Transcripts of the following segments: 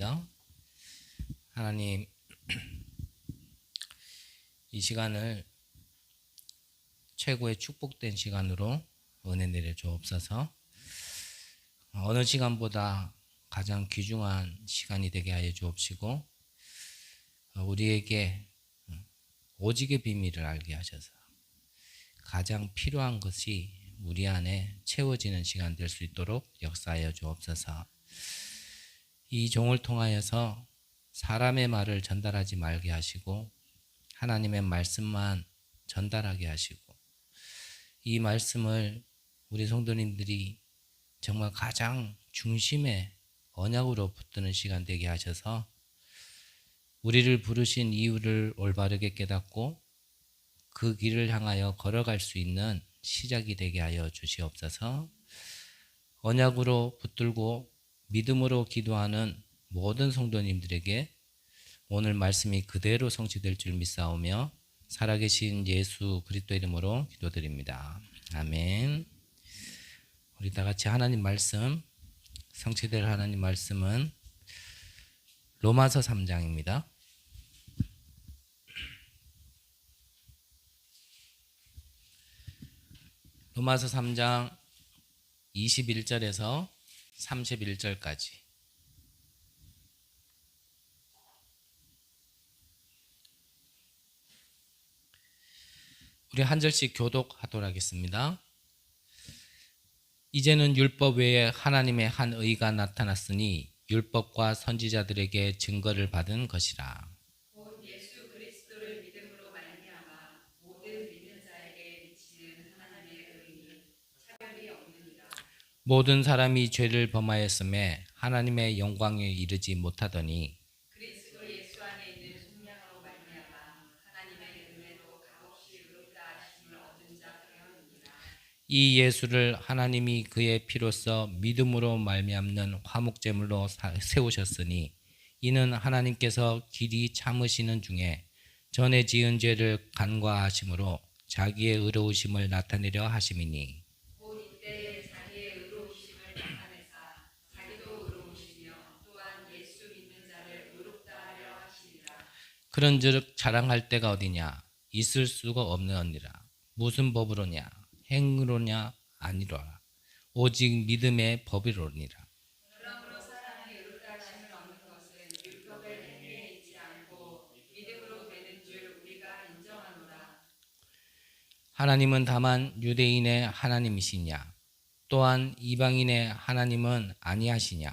기도하겠습니다. 하나님, 이 시간을 최고의 축복된 시간으로 은혜 내려 주옵소서. 어느 시간보다 가장 귀중한 시간이 되게 하여 주옵시고, 우리에게 오직의 비밀을 알게 하셔서 가장 필요한 것이 우리 안에 채워지는 시간 될 수 있도록 역사하여 주옵소서. 이 종을 통하여서 사람의 말을 전달하지 말게 하시고 하나님의 말씀만 전달하게 하시고, 이 말씀을 우리 성도님들이 정말 가장 중심의 언약으로 붙드는 시간 되게 하셔서 우리를 부르신 이유를 올바르게 깨닫고 그 길을 향하여 걸어갈 수 있는 시작이 되게 하여 주시옵소서. 언약으로 붙들고 믿음으로 기도하는 모든 성도님들에게 오늘 말씀이 그대로 성취될 줄 믿사오며 살아계신 예수 그리스도 이름으로 기도드립니다. 아멘. 우리 다 같이 하나님 말씀, 성취될 하나님 말씀은 로마서 3장입니다. 로마서 3장 21절에서 31절까지. 우리 한 절씩 교독하도록 하겠습니다. 이제는 율법 외에 하나님의 한 의가 나타났으니 율법과 선지자들에게 증거를 받은 것이라. 곧 예수 그리스도를 믿음으로 말미암아 모든 믿는 자에게 미치는 하나님의 의는 차별이 없느니라. 모든 사람이 죄를 범하였음에 하나님의 영광에 이르지 못하더니 그리스도 예수 안에 있는 속량으로 말미암아 하나님의 은혜로 값없이 의롭다 하심을 얻은 자 되었느니라. 이 예수를 하나님이 그의 피로써 믿음으로 말미암는 화목제물로 세우셨으니 이는 하나님께서 길이 참으시는 중에 전에 지은 죄를 간과하심으로 자기의 의로우심을 나타내려 하심이니, 곧 이때에 자기의 의로우심을 나타내사 자기도 의로우시며 또한 예수 믿는 자를 의롭다 하려 하시리라. 그런즉 자랑할 데가 어디냐? 있을 수가 없느니라. 무슨 법으로냐? 행으로냐? 아니로라. 오직 믿음의 법이로니라. 그러므로 사람이 의롭다 하심을 얻는 것은 율법의 행위에 있지 않고 믿음으로 되는 줄 우리가 인정하노라. 하나님은 다만 유대인의 하나님이시냐? 또한 이방인의 하나님은 아니하시냐?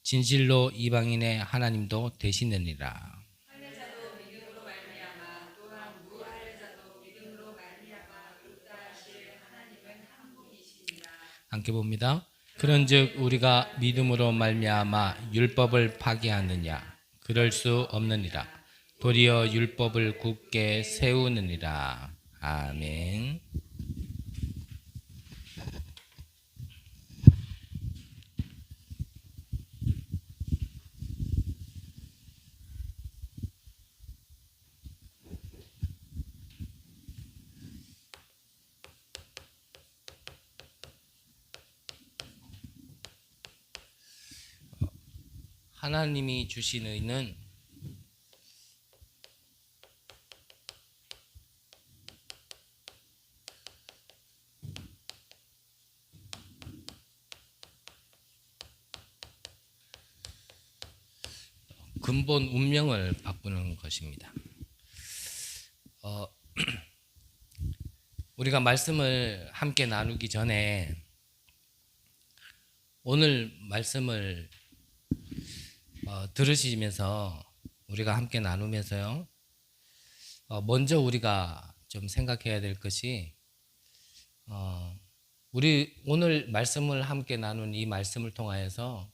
진실로 이방인의 하나님도 되시느니라. 할례자도 믿음으로 말미암아 또한 무할례자도 믿음으로 말미암아 의롭다 하실 하나님은 한 분이시니라. 함께 봅니다. 그런즉 우리가 믿음으로 말미암아 율법을 파기하느냐? 그럴 수 없느니라. 도리어 율법을 굳게 세우느니라. 아멘. 하나님이 주신 의는 근본 운명을 바꾸는 것입니다. 우리가 말씀을 함께 나누기 전에 오늘 말씀을 들으시면서 우리가 함께 나누면서요, 먼저 우리가 좀 생각해야 될 것이, 우리 오늘 말씀을 함께 나눈 이 말씀을 통하여서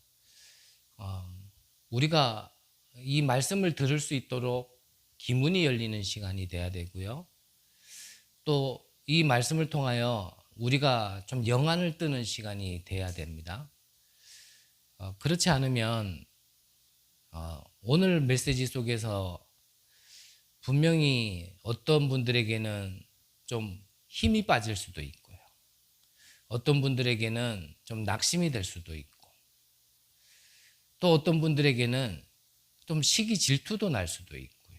우리가 이 말씀을 들을 수 있도록 기문이 열리는 시간이 돼야 되고요. 또 이 말씀을 통하여 우리가 좀 영안을 뜨는 시간이 돼야 됩니다. 그렇지 않으면 오늘 메시지 속에서 분명히 어떤 분들에게는 좀 힘이 빠질 수도 있고요. 어떤 분들에게는 좀 낙심이 될 수도 있고, 또 어떤 분들에게는 좀 시기 질투도 날 수도 있고요.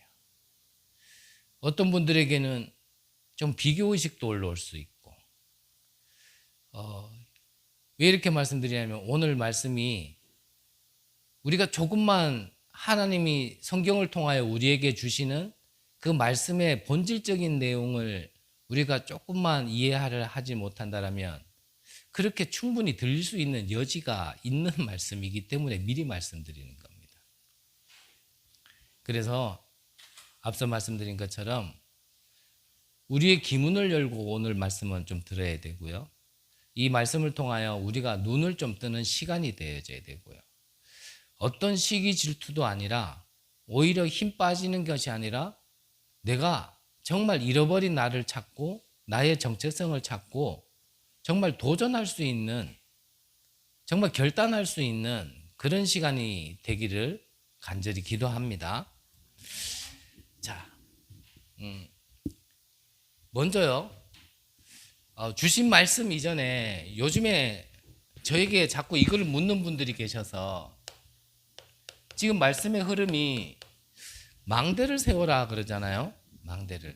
어떤 분들에게는 좀 비교의식도 올라올 수 있고, 왜 이렇게 말씀드리냐면 오늘 말씀이 우리가 조금만 하나님이 성경을 통하여 우리에게 주시는 그 말씀의 본질적인 내용을 우리가 조금만 이해를 하지 못한다면 그렇게 충분히 들릴 수 있는 여지가 있는 말씀이기 때문에 미리 말씀드리는 겁니다. 그래서 앞서 말씀드린 것처럼 우리의 기문을 열고 오늘 말씀은 좀 들어야 되고요. 이 말씀을 통하여 우리가 눈을 좀 뜨는 시간이 되어져야 되고요. 어떤 시기 질투도 아니라 오히려 힘 빠지는 것이 아니라 내가 정말 잃어버린 나를 찾고 나의 정체성을 찾고 정말 도전할 수 있는, 정말 결단할 수 있는 그런 시간이 되기를 간절히 기도합니다. 자, 먼저요, 주신 말씀 이전에 요즘에 저에게 자꾸 이걸 묻는 분들이 계셔서 지금 말씀의 흐름이 망대를 세워라 그러잖아요. 망대를.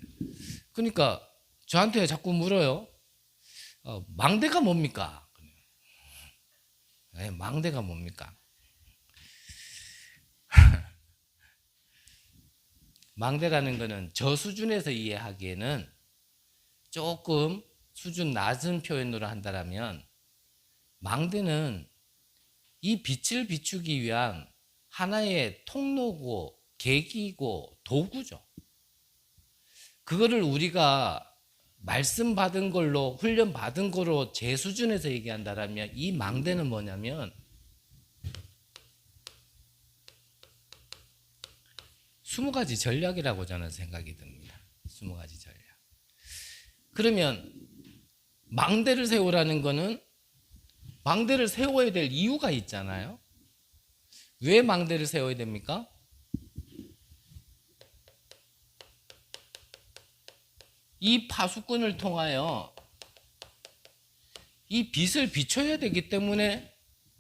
그러니까 저한테 자꾸 물어요. 망대가 뭡니까? 네, 망대가 뭡니까? 망대라는 것은 저 수준에서 이해하기에는 조금 수준 낮은 표현으로 한다면 망대는 이 빛을 비추기 위한 하나의 통로고 계기고 도구죠. 그거를 우리가 말씀 받은 걸로, 훈련 받은 거로 제 수준에서 얘기한다면 이 망대는 뭐냐면 20가지 전략이라고 저는 생각이 듭니다. 20가지 전략. 그러면 망대를 세우라는 거는 망대를 세워야 될 이유가 있잖아요. 왜 망대를 세워야 됩니까? 이 파수꾼을 통하여 이 빛을 비춰야 되기 때문에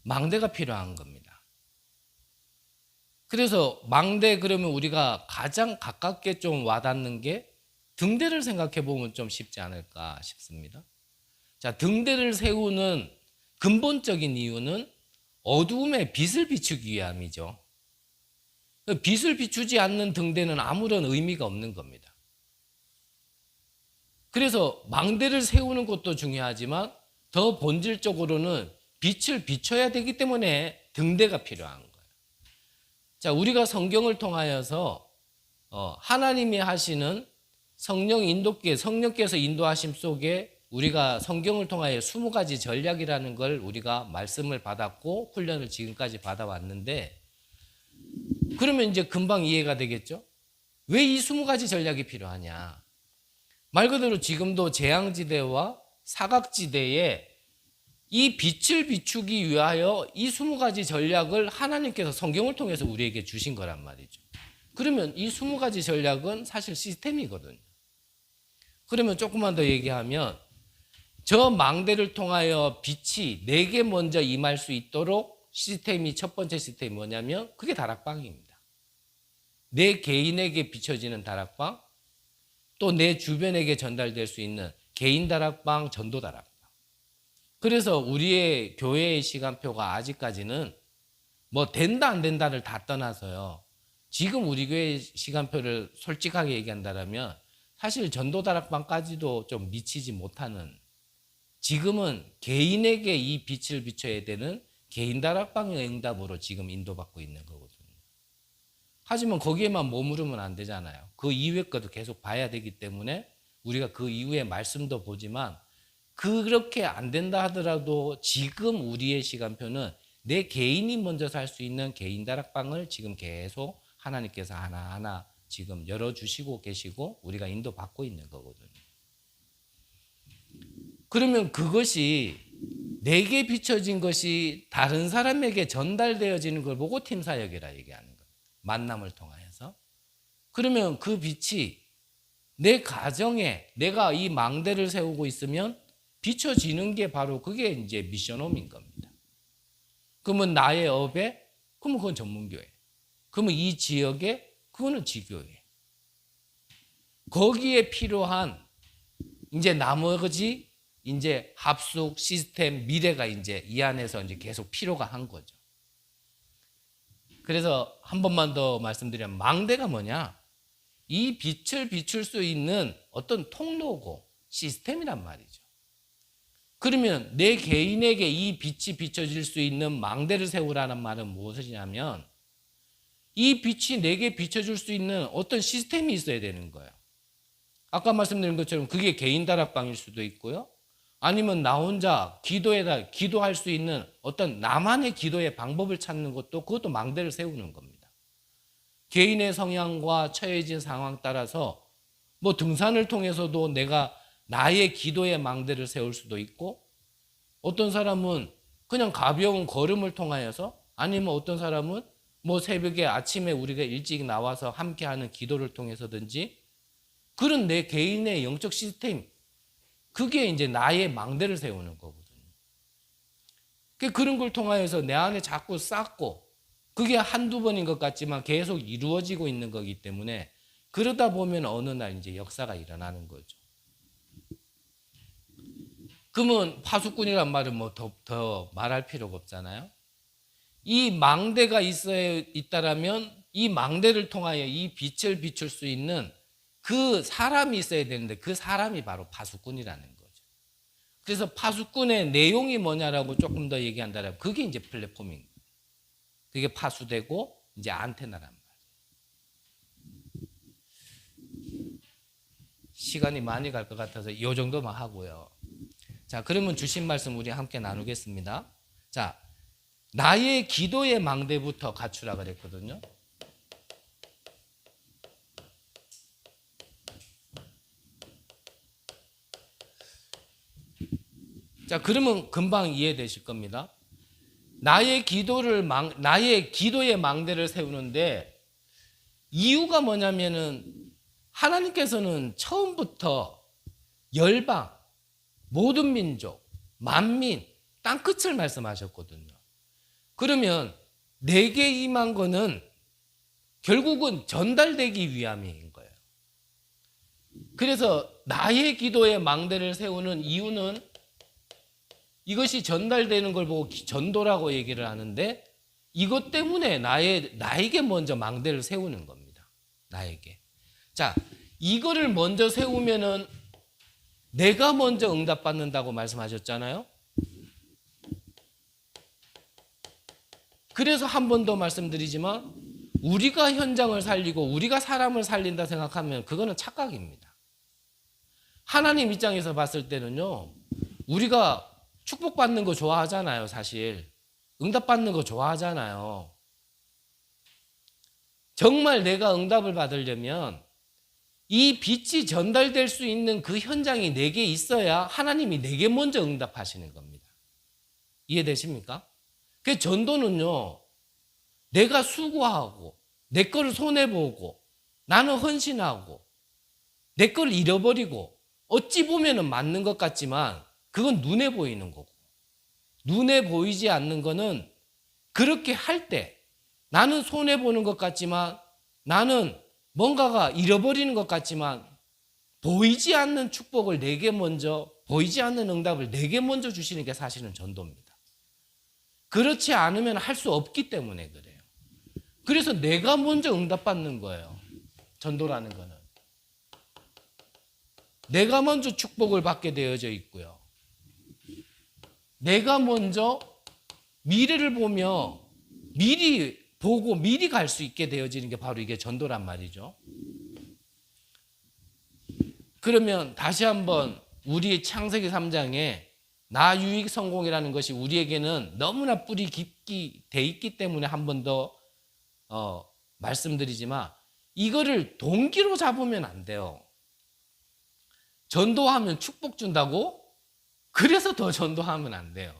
망대가 필요한 겁니다. 그래서 망대 그러면 우리가 가장 가깝게 좀 와닿는 게 등대를 생각해 보면 좀 쉽지 않을까 싶습니다. 자, 등대를 세우는 근본적인 이유는 어두움에 빛을 비추기 위함이죠. 빛을 비추지 않는 등대는 아무런 의미가 없는 겁니다. 그래서 망대를 세우는 것도 중요하지만 더 본질적으로는 빛을 비춰야 되기 때문에 등대가 필요한 거예요. 자, 우리가 성경을 통하여서 하나님이 하시는 성령 인도께, 성령께서 인도하심 속에 우리가 성경을 통하여 20가지 전략이라는 걸 우리가 말씀을 받았고 훈련을 지금까지 받아왔는데, 그러면 이제 금방 이해가 되겠죠? 왜 이 20가지 전략이 필요하냐? 말 그대로 지금도 재앙지대와 사각지대에 이 빛을 비추기 위하여 이 20가지 전략을 하나님께서 성경을 통해서 우리에게 주신 거란 말이죠. 그러면 이 20가지 전략은 사실 시스템이거든요. 그러면 조금만 더 얘기하면 저 망대를 통하여 빛이 내게 먼저 임할 수 있도록 시스템이, 첫 번째 시스템이 뭐냐면 그게 다락방입니다. 내 개인에게 비춰지는 다락방, 또 내 주변에게 전달될 수 있는 개인 다락방, 전도 다락방. 그래서 우리의 교회의 시간표가 아직까지는 뭐 된다 안 된다를 다 떠나서요, 지금 우리 교회 시간표를 솔직하게 얘기한다면 사실 전도 다락방까지도 좀 미치지 못하는, 지금은 개인에게 이 빛을 비춰야 되는 개인 다락방의 응답으로 지금 인도받고 있는 거거든요. 하지만 거기에만 머무르면 안 되잖아요. 그 이후의 것도 계속 봐야 되기 때문에 우리가 그 이후의 말씀도 보지만, 그렇게 안 된다 하더라도 지금 우리의 시간표는 내 개인이 먼저 살 수 있는 개인 다락방을 지금 계속 하나님께서 하나하나 지금 열어주시고 계시고 우리가 인도받고 있는 거거든요. 그러면 그것이 내게 비춰진 것이 다른 사람에게 전달되어지는 걸 보고 팀사역이라 얘기하는 거예요. 만남을 통하여서. 그러면 그 빛이 내 가정에 내가 이 망대를 세우고 있으면 비춰지는 게 바로 그게 이제 미션홈인 겁니다. 그러면 나의 업에, 그러면 그건 전문교회. 그러면 이 지역에 그거는 지교예요. 거기에 필요한 이제 나머지 이제 합숙 시스템 미래가 이제 이 안에서 이제 계속 필요가 한 거죠. 그래서 한 번만 더 말씀드리면 망대가 뭐냐? 이 빛을 비출 수 있는 어떤 통로고 시스템이란 말이죠. 그러면 내 개인에게 이 빛이 비춰질 수 있는 망대를 세우라는 말은 무엇이냐면 이 빛이 내게 비춰줄 수 있는 어떤 시스템이 있어야 되는 거예요. 아까 말씀드린 것처럼 그게 개인 다락방일 수도 있고요. 아니면 나 혼자 기도할 수 있는 어떤 나만의 기도의 방법을 찾는 것도 그것도 망대를 세우는 겁니다. 개인의 성향과 처해진 상황 따라서 뭐 등산을 통해서도 내가 나의 기도의 망대를 세울 수도 있고 어떤 사람은 그냥 가벼운 걸음을 통하여서 아니면 어떤 사람은 뭐 새벽에 아침에 우리가 일찍 나와서 함께하는 기도를 통해서든지 그런 내 개인의 영적 시스템 그게 이제 나의 망대를 세우는 거거든요. 그런 걸 통하여서 내 안에 자꾸 쌓고 그게 한두 번인 것 같지만 계속 이루어지고 있는 거기 때문에 그러다 보면 어느 날 이제 역사가 일어나는 거죠. 그러면 파수꾼이란 말은 뭐 더 말할 필요가 없잖아요. 이 망대가 있다라면 이 망대를 통하여 이 빛을 비출 수 있는 그 사람이 있어야 되는데 그 사람이 바로 파수꾼이라는 거죠. 그래서 파수꾼의 내용이 뭐냐라고 조금 더 얘기한다면 그게 이제 플랫폼인 거예요. 그게 파수되고 이제 안테나란 말이에요. 시간이 많이 갈 것 같아서 이 정도만 하고요. 자, 그러면 주신 말씀 우리 함께 나누겠습니다. 자, 나의 기도의 망대부터 갖추라 그랬거든요. 자, 그러면 금방 이해되실 겁니다. 나의 기도의 망대를 세우는데 이유가 뭐냐면은 하나님께서는 처음부터 열방, 모든 민족, 만민, 땅끝을 말씀하셨거든요. 그러면 내게 임한 거는 결국은 전달되기 위함인 거예요. 그래서 나의 기도의 망대를 세우는 이유는 이것이 전달되는 걸 보고 전도라고 얘기를 하는데 이것 때문에 나에게 먼저 망대를 세우는 겁니다. 나에게. 자, 이거를 먼저 세우면은 내가 먼저 응답받는다고 말씀하셨잖아요. 그래서 한 번 더 말씀드리지만 우리가 현장을 살리고 우리가 사람을 살린다 생각하면 그거는 착각입니다. 하나님 입장에서 봤을 때는요. 우리가 축복받는 거 좋아하잖아요, 사실. 응답받는 거 좋아하잖아요. 정말 내가 응답을 받으려면 이 빛이 전달될 수 있는 그 현장이 내게 있어야 하나님이 내게 먼저 응답하시는 겁니다. 이해되십니까? 그 전도는요, 내가 수고하고, 내 거를 손해보고, 나는 헌신하고, 내 걸 잃어버리고, 어찌 보면 맞는 것 같지만, 그건 눈에 보이는 거고, 눈에 보이지 않는 거는 그렇게 할 때, 나는 손해보는 것 같지만, 나는 뭔가가 잃어버리는 것 같지만, 보이지 않는 축복을 내게 먼저, 보이지 않는 응답을 내게 먼저 주시는 게 사실은 전도입니다. 그렇지 않으면 할 수 없기 때문에 그래요. 그래서 내가 먼저 응답받는 거예요. 전도라는 거는. 내가 먼저 축복을 받게 되어져 있고요. 내가 먼저 미래를 보며 미리 보고 미리 갈 수 있게 되어지는 게 바로 이게 전도란 말이죠. 그러면 다시 한번 우리 창세기 3장에 나 유익 성공이라는 것이 우리에게는 너무나 뿌리 깊게 돼 있기 때문에 한 번 더 말씀드리지만 이거를 동기로 잡으면 안 돼요. 전도하면 축복 준다고? 그래서 더 전도하면 안 돼요.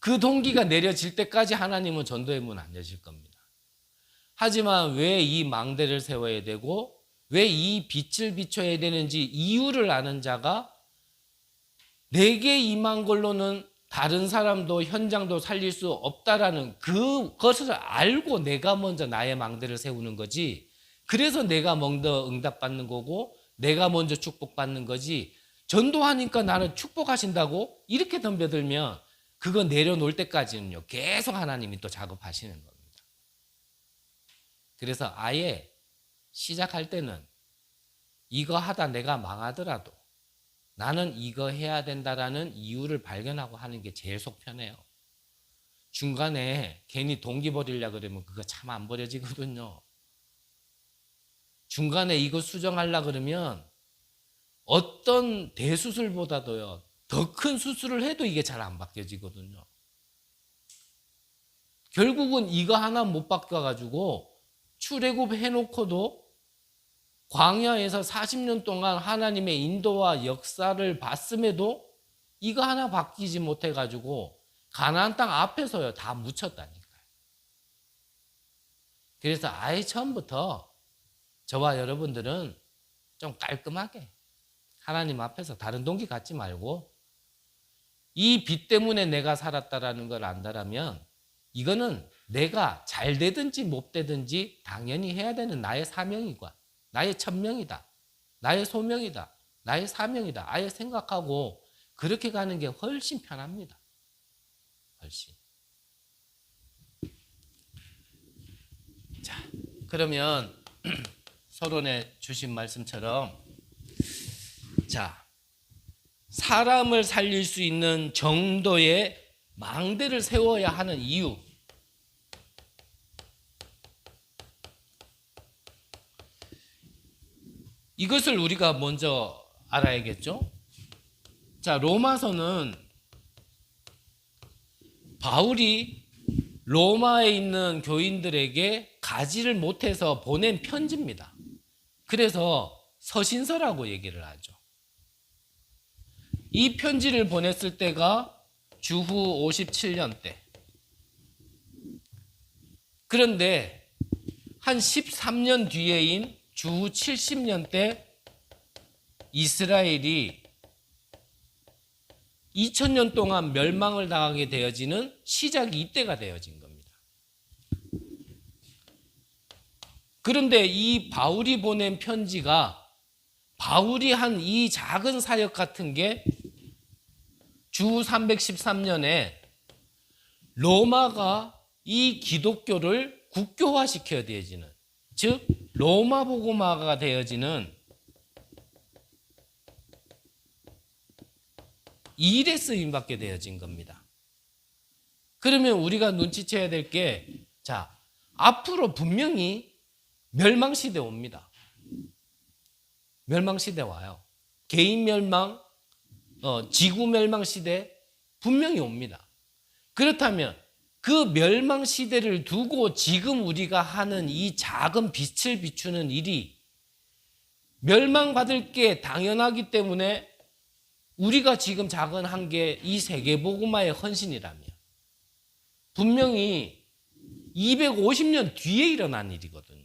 그 동기가 내려질 때까지 하나님은 전도의 문 안 여실 겁니다. 하지만 왜 이 망대를 세워야 되고 왜 이 빛을 비춰야 되는지 이유를 아는 자가 내게 임한 걸로는 다른 사람도 현장도 살릴 수 없다라는 그것을 알고 내가 먼저 나의 망대를 세우는 거지. 그래서 내가 먼저 응답받는 거고 내가 먼저 축복받는 거지. 전도하니까 나는 축복하신다고 이렇게 덤벼들면 그거 내려놓을 때까지는요 계속 하나님이 또 작업하시는 겁니다. 그래서 아예 시작할 때는 이거 하다 내가 망하더라도 나는 이거 해야 된다라는 이유를 발견하고 하는 게 제일 속 편해요. 중간에 괜히 동기 버리려고 그러면 그거 참 안 버려지거든요. 중간에 이거 수정하려고 그러면 어떤 대수술보다도요 더 큰 수술을 해도 이게 잘 안 바뀌어지거든요. 결국은 이거 하나 못 바꿔가지고 출애굽 해놓고도 광야에서 40년 동안 하나님의 인도와 역사를 봤음에도 이거 하나 바뀌지 못해가지고 가나안 땅 앞에서요 다 묻혔다니까요. 그래서 아예 처음부터 저와 여러분들은 좀 깔끔하게 하나님 앞에서 다른 동기 갖지 말고 이 빚 때문에 내가 살았다라는 걸 안다라면 이거는 내가 잘 되든지 못 되든지 당연히 해야 되는 나의 사명이고 나의 천명이다. 나의 소명이다. 나의 사명이다. 아예 생각하고 그렇게 가는 게 훨씬 편합니다. 훨씬. 자, 그러면 서론에 주신 말씀처럼 자, 사람을 살릴 수 있는 정도의 망대를 세워야 하는 이유. 이것을 우리가 먼저 알아야겠죠? 자, 로마서는 바울이 로마에 있는 교인들에게 가지를 못해서 보낸 편지입니다. 그래서 서신서라고 얘기를 하죠. 이 편지를 보냈을 때가 주후 57년 때. 그런데 한 13년 뒤에인 주후 70년 때 이스라엘이 2000년 동안 멸망을 당하게 되어지는 시작이 이때가 되어진 겁니다. 그런데 이 바울이 보낸 편지가 바울이 한 이 작은 사역 같은 게 주후 313년에 로마가 이 기독교를 국교화시켜야 되어지는, 즉 로마 복음화가 되어지는 이 일에 쓰임받게 되어진 겁니다. 그러면 우리가 눈치채야 될 게, 자, 앞으로 분명히 멸망시대 옵니다. 멸망시대 와요. 개인 멸망, 지구 멸망시대 분명히 옵니다. 그렇다면 그 멸망시대를 두고 지금 우리가 하는 이 작은 빛을 비추는 일이 멸망받을 게 당연하기 때문에 우리가 지금 작은 한 게 이 세계복음화의 헌신이라면 분명히 250년 뒤에 일어난 일이거든요.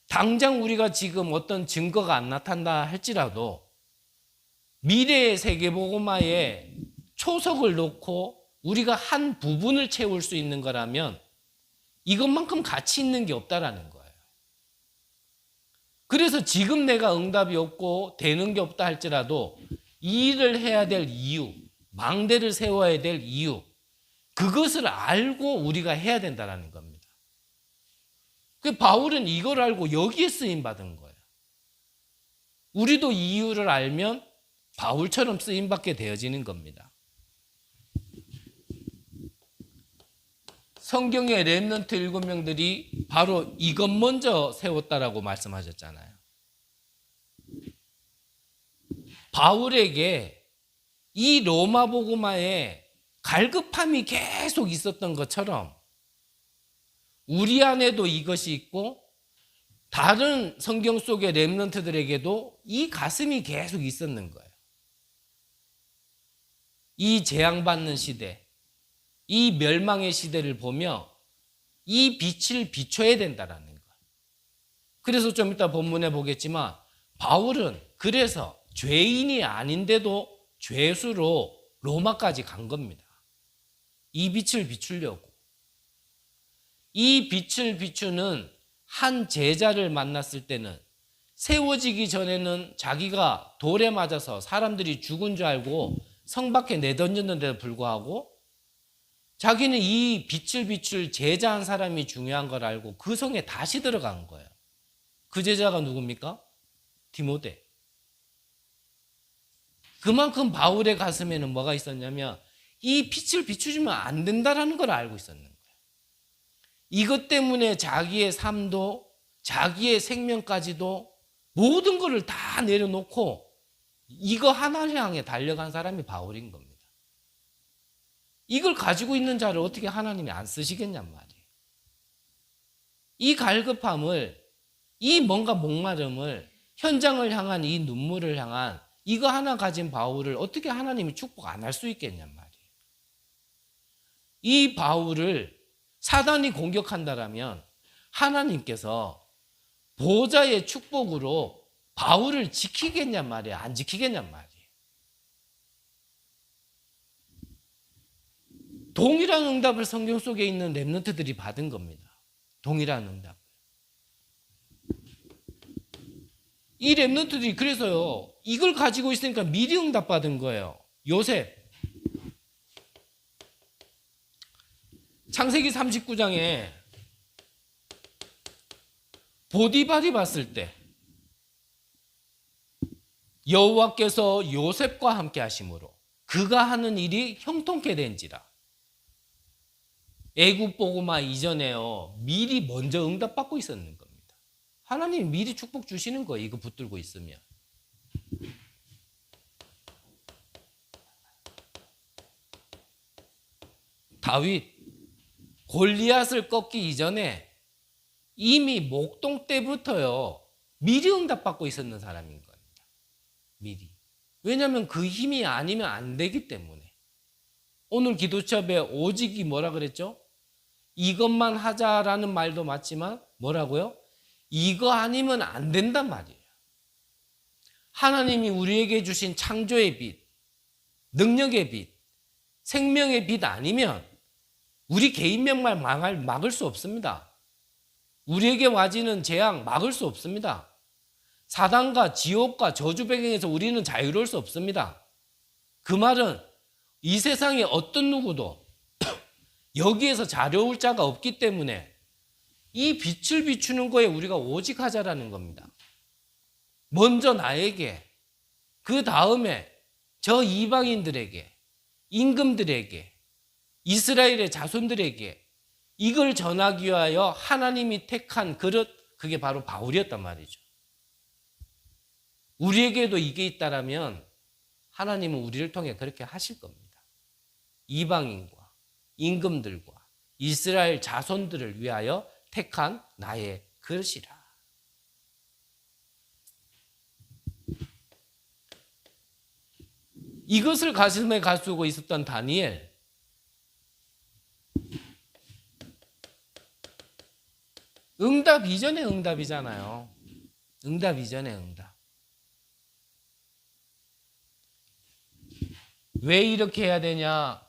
당장 우리가 지금 어떤 증거가 안 나타난다 할지라도 미래의 세계복음화에 초석을 놓고 우리가 한 부분을 채울 수 있는 거라면 이것만큼 가치 있는 게 없다라는 거예요. 그래서 지금 내가 응답이 없고 되는 게 없다 할지라도 이 일을 해야 될 이유, 망대를 세워야 될 이유, 그것을 알고 우리가 해야 된다는 겁니다. 그 바울은 이걸 알고 여기에 쓰임받은 거예요. 우리도 이 이유를 알면 바울처럼 쓰임받게 되어지는 겁니다. 성경의 렘넌트 7명들이 바로 이것 먼저 세웠다라고 말씀하셨잖아요. 바울에게 이 로마 복음화에 갈급함이 계속 있었던 것처럼 우리 안에도 이것이 있고 다른 성경 속의 렘넌트들에게도 이 가슴이 계속 있었는 거예요. 이 재앙받는 시대, 이 멸망의 시대를 보며 이 빛을 비춰야 된다라는 거예요. 그래서 좀 이따 본문에 보겠지만 바울은 그래서 죄인이 아닌데도 죄수로 로마까지 간 겁니다. 이 빛을 비추려고. 이 빛을 비추는 한 제자를 만났을 때는 세워지기 전에는 자기가 돌에 맞아서 사람들이 죽은 줄 알고 성 밖에 내던졌는데도 불구하고 자기는 이 빛을 비출 제자 한 사람이 중요한 걸 알고 그 성에 다시 들어간 거예요. 그 제자가 누굽니까? 디모데. 그만큼 바울의 가슴에는 뭐가 있었냐면 이 빛을 비추지면 안 된다라는 걸 알고 있었는 거예요. 이것 때문에 자기의 삶도 자기의 생명까지도 모든 것을 다 내려놓고 이거 하나를 향해 달려간 사람이 바울인 겁니다. 이걸 가지고 있는 자를 어떻게 하나님이 안 쓰시겠냔 말이에요. 이 갈급함을, 이 뭔가 목마름을, 현장을 향한 이 눈물을 향한 이거 하나 가진 바울을 어떻게 하나님이 축복 안 할 수 있겠냔 말이에요. 이 바울을 사단이 공격한다라면 하나님께서 보좌의 축복으로 바울을 지키겠냔 말이에요. 안 지키겠냔 말이에요. 동일한 응답을 성경 속에 있는 렘넌트들이 받은 겁니다. 동일한 응답. 이 렘넌트들이 그래서요, 이걸 가지고 있으니까 미리 응답받은 거예요. 요셉. 창세기 39장에 보디발이 봤을 때 여호와께서 요셉과 함께 하심으로 그가 하는 일이 형통케 된지라. 애굽 보고마 이전에요, 미리 먼저 응답받고 있었는 겁니다. 하나님이 미리 축복 주시는 거예요. 이거 붙들고 있으면. 다윗 골리앗을 꺾기 이전에 이미 목동 때부터요 미리 응답받고 있었는 사람인 겁니다. 미리. 왜냐하면 그 힘이 아니면 안 되기 때문에. 오늘 기도첩에 오직이 뭐라 그랬죠? 이것만 하자라는 말도 맞지만 뭐라고요? 이거 아니면 안 된단 말이에요. 하나님이 우리에게 주신 창조의 빛, 능력의 빛, 생명의 빛 아니면 우리 개인 명말 막을 수 없습니다. 우리에게 와지는 재앙 막을 수 없습니다. 사단과 지옥과 저주 배경에서 우리는 자유로울 수 없습니다. 그 말은 이 세상에 어떤 누구도 여기에서 자유로울 자가 없기 때문에 이 빛을 비추는 거에 우리가 오직 하자라는 겁니다. 먼저 나에게, 그 다음에 저 이방인들에게, 임금들에게, 이스라엘의 자손들에게 이걸 전하기 위하여 하나님이 택한 그릇, 그게 바로 바울이었단 말이죠. 우리에게도 이게 있다라면 하나님은 우리를 통해 그렇게 하실 겁니다. 이방인과 임금들과 이스라엘 자손들을 위하여 택한 나의 그릇이라. 이것을 가슴에 가지고 있었던 다니엘. 응답 이전의 응답이잖아요. 응답 이전의 응답. 왜 이렇게 해야 되냐?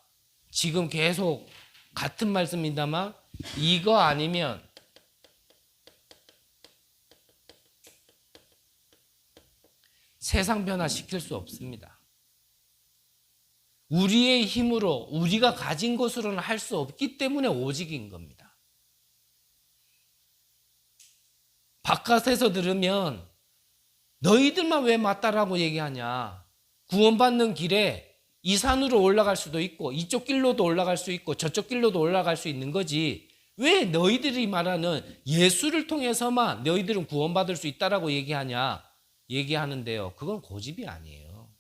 지금 계속 같은 말씀입니다만 이거 아니면 세상 변화시킬 수 없습니다. 우리의 힘으로 우리가 가진 것으로는 할 수 없기 때문에 오직인 겁니다. 바깥에서 들으면 너희들만 왜 맞다라고 얘기하냐. 구원받는 길에 이 산으로 올라갈 수도 있고 이쪽 길로도 올라갈 수 있고 저쪽 길로도 올라갈 수 있는 거지. 왜 너희들이 말하는 예수를 통해서만 너희들은 구원받을 수 있다라고 얘기하냐. 얘기하는데요. 그건 고집이 아니에요.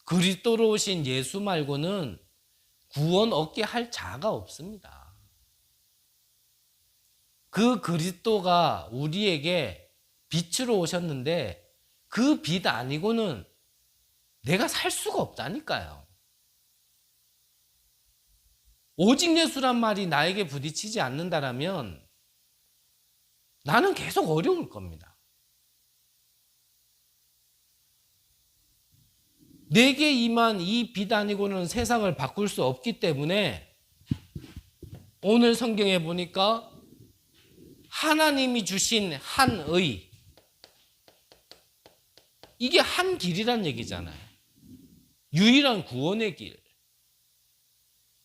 그리스도로 오신 예수 말고는 구원 얻게 할 자가 없습니다. 그 그리스도가 우리에게 빛으로 오셨는데 그 빛 아니고는 내가 살 수가 없다니까요. 오직 예수란 말이 나에게 부딪히지 않는다라면 나는 계속 어려울 겁니다. 내게 임한 이 빛 아니고는 세상을 바꿀 수 없기 때문에 오늘 성경에 보니까 하나님이 주신 한 의, 이게 한 길이란 얘기잖아요. 유일한 구원의 길.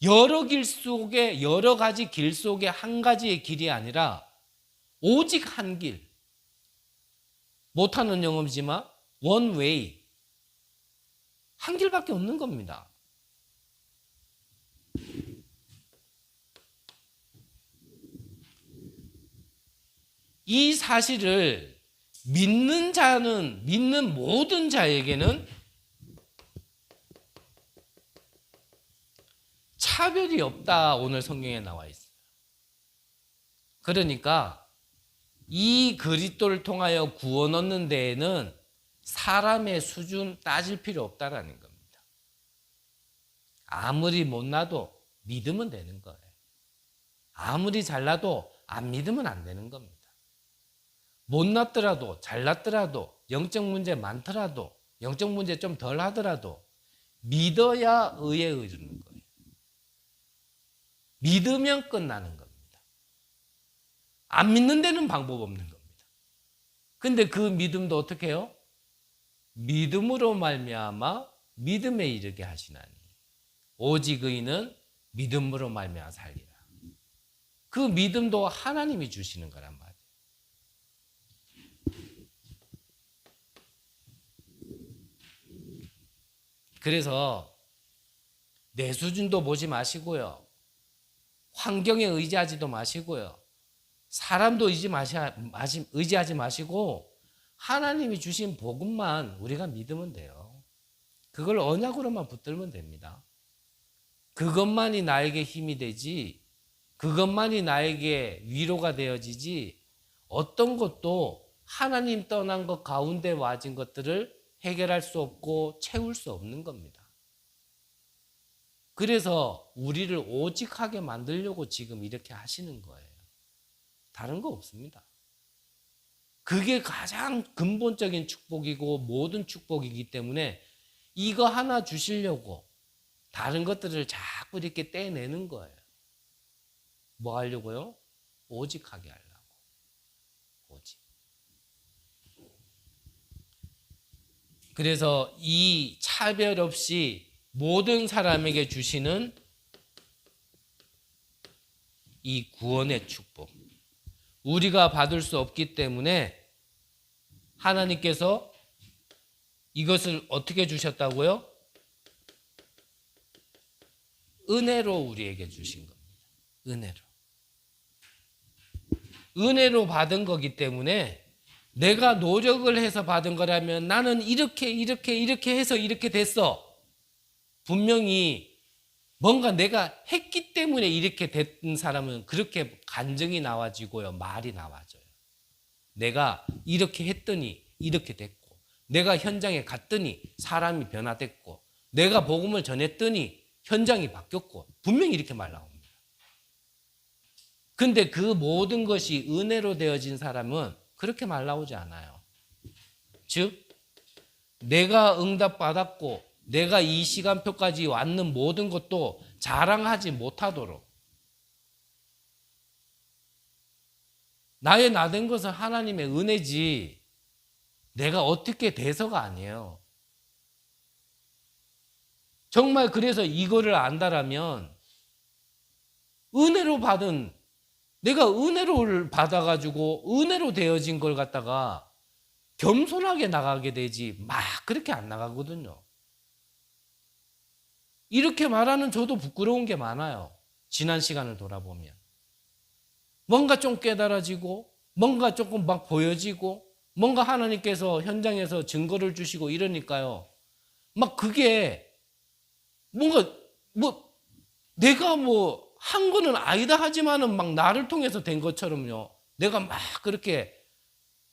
여러 길 속에, 여러 가지 길 속에 한 가지의 길이 아니라 오직 한 길. 못하는 영어지만 one way. 한 길밖에 없는 겁니다. 이 사실을 믿는 자는, 믿는 모든 자에게는 차별이 없다, 오늘 성경에 나와 있어요. 그러니까 이 그리스도를 통하여 구원 얻는 데에는 사람의 수준 따질 필요 없다라는 겁니다. 아무리 못나도 믿으면 되는 거예요. 아무리 잘나도 안 믿으면 안 되는 겁니다. 못났더라도 잘났더라도 영적 문제 많더라도 영적 문제 좀 덜 하더라도 믿어야 의에 이르는 거예요. 믿으면 끝나는 겁니다. 안 믿는 데는 방법 없는 겁니다. 근데 그 믿음도 어떻게 해요? 믿음으로 말미암아 믿음에 이르게 하시나니 오직 의인은 믿음으로 말미암아 살리라. 그 믿음도 하나님이 주시는 거란 말이에요. 그래서 내 수준도 보지 마시고요. 환경에 의지하지도 마시고요. 사람도 의지하지 마시고 하나님이 주신 복음만 우리가 믿으면 돼요. 그걸 언약으로만 붙들면 됩니다. 그것만이 나에게 힘이 되지, 그것만이 나에게 위로가 되어지지, 어떤 것도 하나님 떠난 것 가운데 와진 것들을 해결할 수 없고 채울 수 없는 겁니다. 그래서 우리를 오직하게 만들려고 지금 이렇게 하시는 거예요. 다른 거 없습니다. 그게 가장 근본적인 축복이고 모든 축복이기 때문에 이거 하나 주시려고 다른 것들을 자꾸 이렇게 떼내는 거예요. 뭐 하려고요? 오직하게 하려고. 오직. 그래서 이 차별 없이 모든 사람에게 주시는 이 구원의 축복. 우리가 받을 수 없기 때문에 하나님께서 이것을 어떻게 주셨다고요? 은혜로 우리에게 주신 겁니다. 은혜로. 은혜로 받은 거기 때문에 내가 노력을 해서 받은 거라면 나는 이렇게 해서 이렇게 됐어. 분명히 뭔가 내가 했기 때문에 이렇게 된 사람은 그렇게 간증이 나와지고요. 말이 나와져요. 내가 이렇게 했더니 이렇게 됐고, 내가 현장에 갔더니 사람이 변화됐고, 내가 복음을 전했더니 현장이 바뀌었고, 분명히 이렇게 말 나옵니다. 근데 그 모든 것이 은혜로 되어진 사람은 그렇게 말 나오지 않아요. 즉, 내가 응답받았고 내가 이 시간표까지 왔는 모든 것도 자랑하지 못하도록 나의 나된 것은 하나님의 은혜지 내가 어떻게 돼서가 아니에요. 정말 그래서 이거를 안다라면 은혜로 받은 내가 은혜를 받아가지고 은혜로 되어진 걸 갖다가 겸손하게 나가게 되지 막 그렇게 안 나가거든요. 이렇게 말하는 저도 부끄러운 게 많아요. 지난 시간을 돌아보면. 뭔가 좀 깨달아지고 뭔가 조금 막 보여지고 뭔가 하나님께서 현장에서 증거를 주시고 이러니까요. 막 그게 뭔가 내가 한 거는 아니다 하지만은 막 나를 통해서 된 것처럼요. 내가 막 그렇게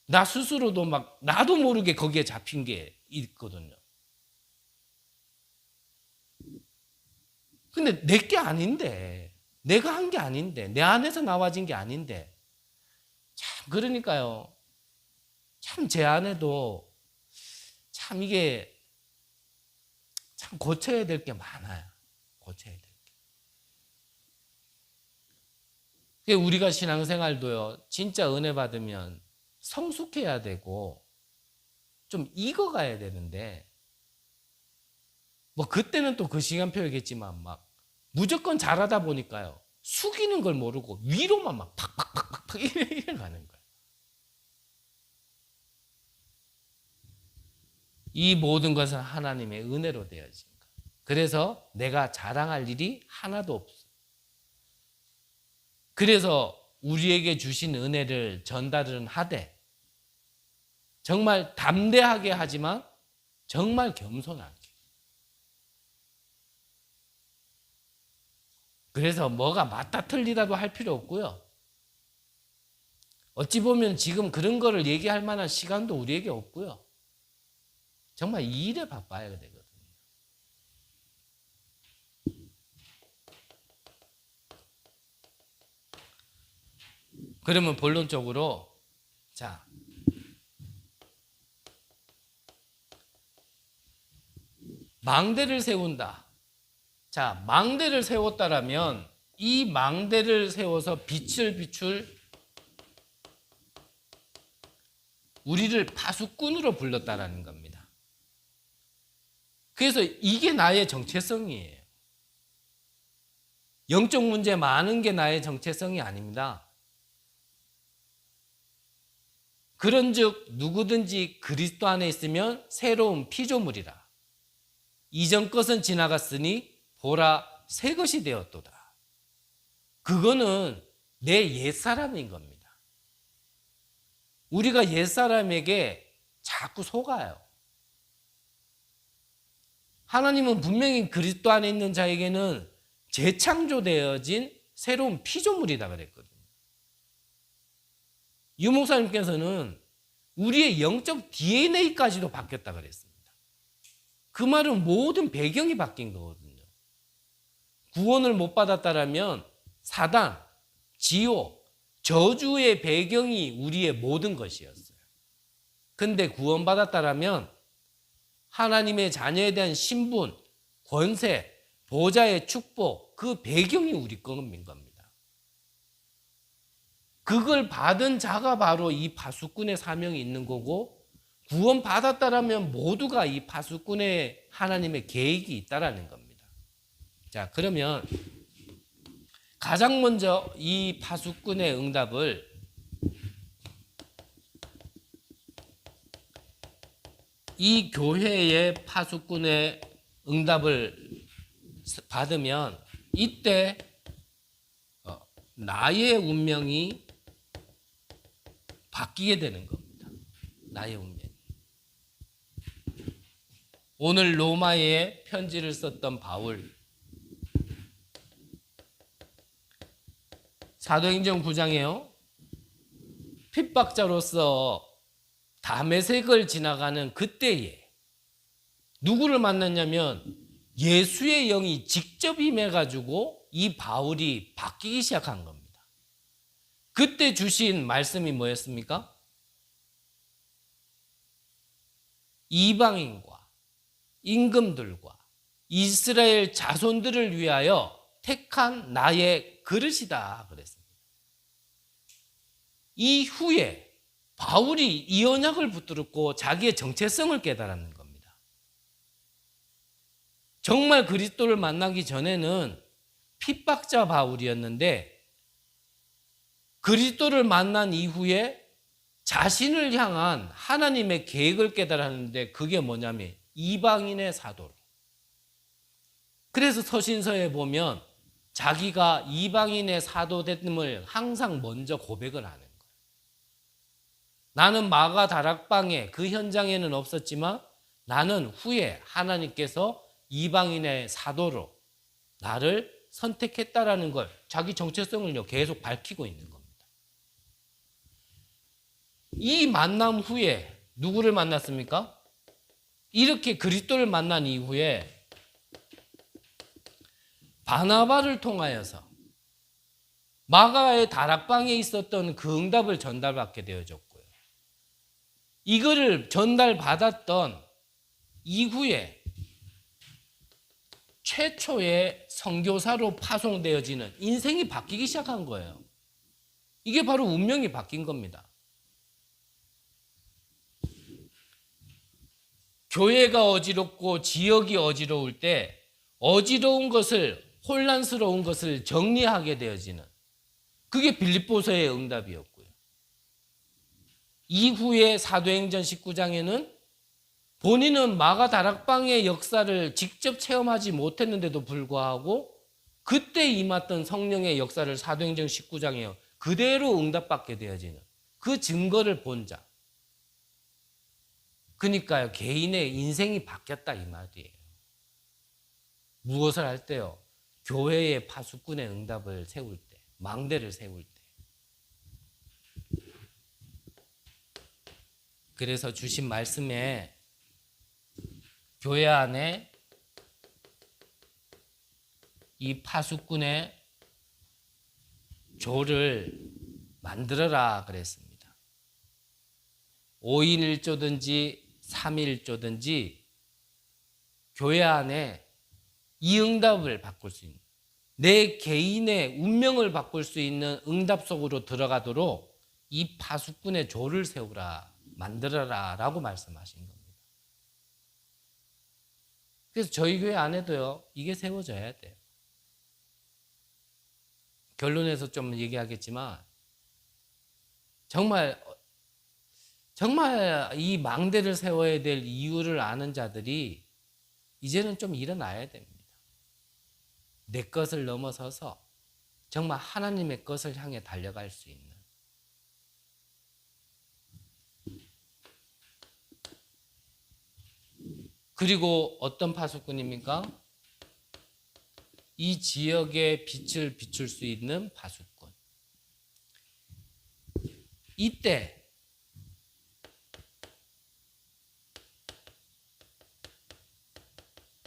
나 스스로도 막 나도 모르게 거기에 잡힌 게 있거든요. 근데 내 게 아닌데, 내가 한 게 아닌데, 내 안에서 나와진 게 아닌데, 참, 그러니까요. 참, 제 안에도 참 이게 참 고쳐야 될 게 많아요. 고쳐야 될 게. 우리가 신앙생활도요, 진짜 은혜 받으면 성숙해야 되고 좀 익어가야 되는데, 뭐 그때는 또 그 시간표이겠지만 막 무조건 잘하다 보니까요, 숙이는 걸 모르고 위로만 막 팍팍팍팍 이래 가는 거예요. 이 모든 것은 하나님의 은혜로 되어진 거예요. 그래서 내가 자랑할 일이 하나도 없어요. 그래서 우리에게 주신 은혜를 전달은 하되 정말 담대하게 하지만 정말 겸손하게. 그래서 뭐가 맞다 틀리다도 할 필요 없고요. 어찌 보면 지금 그런 거를 얘기할 만한 시간도 우리에게 없고요. 정말 이 일에 바빠야 되거든요. 그러면 본론적으로, 자, 망대를 세운다. 자, 망대를 세웠다라면 이 망대를 세워서 빛을 비출 우리를 파수꾼으로 불렀다라는 겁니다. 그래서 이게 나의 정체성이에요. 영적 문제 많은 게 나의 정체성이 아닙니다. 그런즉 누구든지 그리스도 안에 있으면 새로운 피조물이라. 이전 것은 지나갔으니 보라 새 것이 되었도다. 그거는 내 옛사람인 겁니다. 우리가 옛사람에게 자꾸 속아요. 하나님은 분명히 그리스도 안에 있는 자에게는 재창조되어진 새로운 피조물이다 그랬거든요. 유 목사님께서는 우리의 영적 DNA까지도 바뀌었다 그랬습니다. 그 말은 모든 배경이 바뀐 거거든요. 구원을 못 받았다라면 사단, 지옥, 저주의 배경이 우리의 모든 것이었어요. 근데 구원받았다라면 하나님의 자녀에 대한 신분, 권세, 보좌의 축복, 그 배경이 우리 것인 겁니다. 그걸 받은 자가 바로 이 파수꾼의 사명이 있는 거고, 구원받았다라면 모두가 이 파수꾼의 하나님의 계획이 있다라는 겁니다. 자, 그러면 가장 먼저 이 파수꾼의 응답을 이 교회의 파수꾼의 응답을 받으면 이때 나의 운명이 바뀌게 되는 겁니다. 나의 운명이. 오늘 로마에 편지를 썼던 바울, 사도행전 9장에요. 핍박자로서 다메섹을 지나가는 그때에 누구를 만났냐면 예수의 영이 직접 임해가지고 이 바울이 바뀌기 시작한 겁니다. 그때 주신 말씀이 뭐였습니까? 이방인과 임금들과 이스라엘 자손들을 위하여 택한 나의 그릇이다 그랬습니다. 이후에 바울이 이 언약을 붙들었고 자기의 정체성을 깨달았는 겁니다. 정말 그리스도를 만나기 전에는 핍박자 바울이었는데 그리스도를 만난 이후에 자신을 향한 하나님의 계획을 깨달았는데 그게 뭐냐면 이방인의 사도로. 그래서 서신서에 보면 자기가 이방인의 사도됨을 항상 먼저 고백을 하는 거예요. 나는 마가 다락방에 그 현장에는 없었지만 나는 후에 하나님께서 이방인의 사도로 나를 선택했다라는 걸 자기 정체성을 계속 밝히고 있는 겁니다. 이 만남 후에 누구를 만났습니까? 이렇게 그리스도를 만난 이후에 바나바를 통하여서 마가의 다락방에 있었던 그 응답을 전달받게 되어졌고요. 이거를 전달받았던 이후에 최초의 선교사로 파송되어지는 인생이 바뀌기 시작한 거예요. 이게 바로 운명이 바뀐 겁니다. 교회가 어지럽고 지역이 어지러울 때 어지러운 것을, 혼란스러운 것을 정리하게 되어지는, 그게 빌립보서의 응답이었고요. 이후에 사도행전 19장에는 본인은 마가 다락방의 역사를 직접 체험하지 못했는데도 불구하고 그때 임했던 성령의 역사를 사도행전 19장에 그대로 응답받게 되어지는 그 증거를 본 자. 그러니까요, 개인의 인생이 바뀌었다 이 말이에요. 무엇을 할 때요? 교회의 파수꾼의 응답을 세울 때, 망대를 세울 때. 그래서 주신 말씀에 교회 안에 이 파수꾼의 조를 만들어라 그랬습니다. 5인 1조든지 3일 1조든지 교회 안에 이 응답을 바꿀 수 있는, 내 개인의 운명을 바꿀 수 있는 응답 속으로 들어가도록 이 파수꾼의 조를 세우라, 만들어라 라고 말씀하신 겁니다. 그래서 저희 교회 안에도요, 이게 세워져야 돼요. 결론에서 좀 얘기하겠지만 정말 이 망대를 세워야 될 이유를 아는 자들이 이제는 좀 일어나야 됩니다. 내 것을 넘어서서 정말 하나님의 것을 향해 달려갈 수 있는. 그리고 어떤 파수꾼입니까? 이 지역의 빛을 비출 수 있는 파수꾼. 이때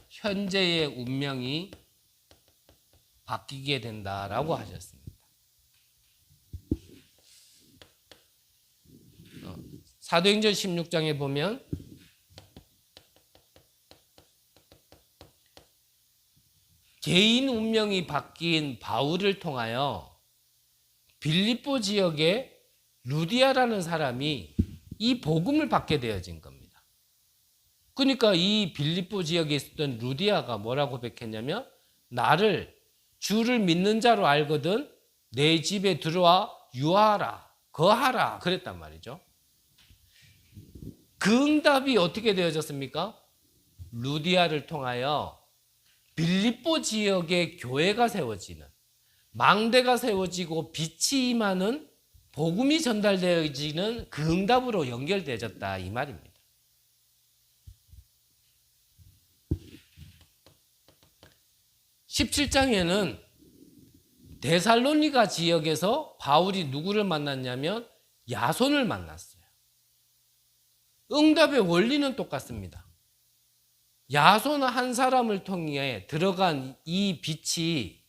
현재의 운명이 바뀌게 된다라고 하셨습니다. 사도행전 16장에 보면 개인 운명이 바뀐 바울을 통하여 빌립보 지역의 루디아라는 사람이 이 복음을 받게 되어진 겁니다. 그러니까 이 빌립보 지역에 있었던 루디아가 뭐라고 고백했냐면, 나를 주를 믿는 자로 알거든 내 집에 들어와 유하라, 거하라 그랬단 말이죠. 그 응답이 어떻게 되어졌습니까? 루디아를 통하여 빌립보 지역의 교회가 세워지는, 망대가 세워지고 빛이 임하는, 복음이 전달되어지는 그 응답으로 연결되어졌다 이 말입니다. 17장에는 데살로니가 지역에서 바울이 누구를 만났냐면 야손을 만났어요. 응답의 원리는 똑같습니다. 야손 한 사람을 통해 들어간 이 빛이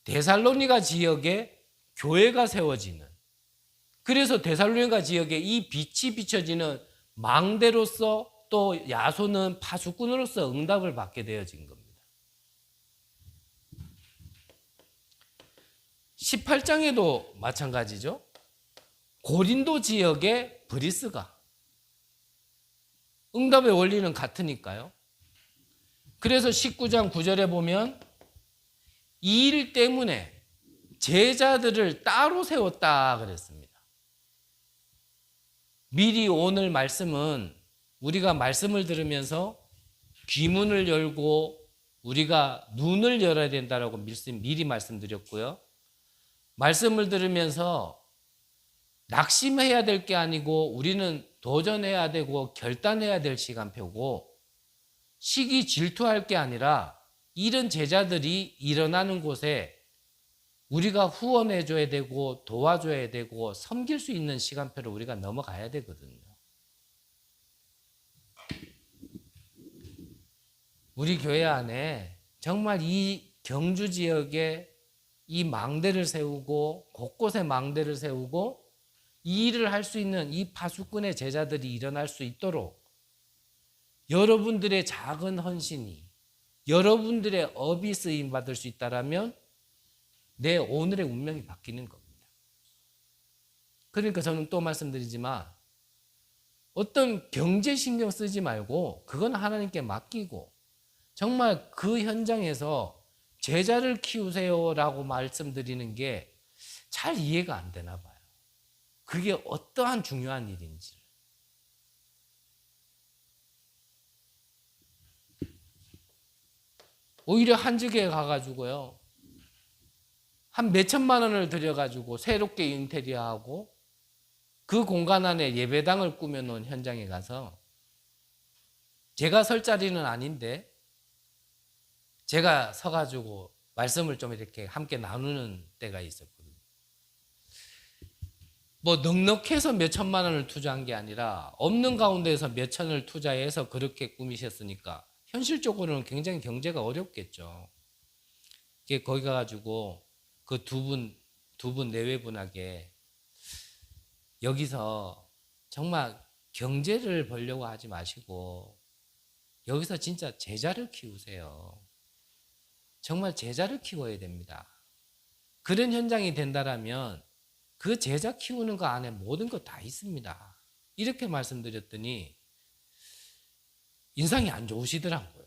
데살로니가 지역에 교회가 세워지는, 그래서 데살로니가 지역에 이 빛이 비춰지는 망대로서 또 야손은 파수꾼으로서 응답을 받게 되어진 겁니다. 18장에도 마찬가지죠. 고린도 지역의 브리스가, 응답의 원리는 같으니까요. 그래서 19장 9절에 보면 이 일 때문에 제자들을 따로 세웠다 그랬습니다. 미리 오늘 말씀은 우리가 말씀을 들으면서 귀문을 열고 우리가 눈을 열어야 된다라고 미리 말씀드렸고요. 말씀을 들으면서 낙심해야 될 게 아니고 우리는 도전해야 되고 결단해야 될 시간표고, 시기 질투할 게 아니라 이런 제자들이 일어나는 곳에 우리가 후원해줘야 되고 도와줘야 되고 섬길 수 있는 시간표를 우리가 넘어가야 되거든요. 우리 교회 안에 정말 이 경주 지역에 이 망대를 세우고 곳곳에 망대를 세우고 이 일을 할 수 있는 이 파수꾼의 제자들이 일어날 수 있도록 여러분들의 작은 헌신이, 여러분들의 업이 쓰임 받을 수 있다라면 내 오늘의 운명이 바뀌는 겁니다. 그러니까 저는 또 말씀드리지만 어떤 경제 신경 쓰지 말고 그건 하나님께 맡기고 정말 그 현장에서 제자를 키우세요라고 말씀드리는 게 잘 이해가 안 되나 봐요. 그게 어떠한 중요한 일인지. 오히려 한직에 가가지고요. 한 몇천만 원을 들여가지고 새롭게 인테리어하고 그 공간 안에 예배당을 꾸며놓은 현장에 가서 제가 설 자리는 아닌데 제가 서가지고 말씀을 좀 이렇게 함께 나누는 때가 있었거든요. 뭐 넉넉해서 몇천만 원을 투자한 게 아니라 없는 가운데에서 몇천을 투자해서 그렇게 꾸미셨으니까 현실적으로는 굉장히 경제가 어렵겠죠. 거기 가가지고 그 두 분 내외분에게 여기서 정말 경제를 벌려고 하지 마시고 여기서 진짜 제자를 키우세요. 정말 제자를 키워야 됩니다. 그런 현장이 된다라면 그 제자 키우는 거 안에 모든 거 다 있습니다. 이렇게 말씀드렸더니 인상이 안 좋으시더라고요.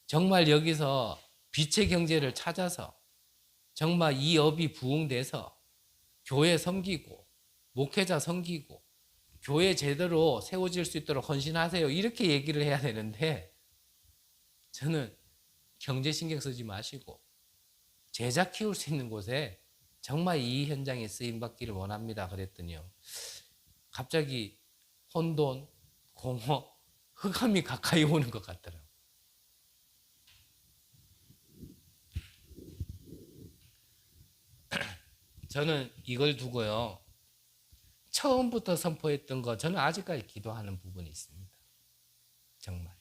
정말 여기서 빛의 경제를 찾아서 정말 이 업이 부흥돼서 교회 섬기고 목회자 섬기고 교회 제대로 세워질 수 있도록 헌신하세요. 이렇게 얘기를 해야 되는데 저는 경제 신경 쓰지 마시고 제자 키울 수 있는 곳에 정말 이 현장에 쓰임받기를 원합니다. 그랬더니요. 갑자기 혼돈, 공허, 흑암이 가까이 오는 것 같더라고요. 저는 이걸 두고요. 처음부터 선포했던 거 저는 아직까지 기도하는 부분이 있습니다. 정말.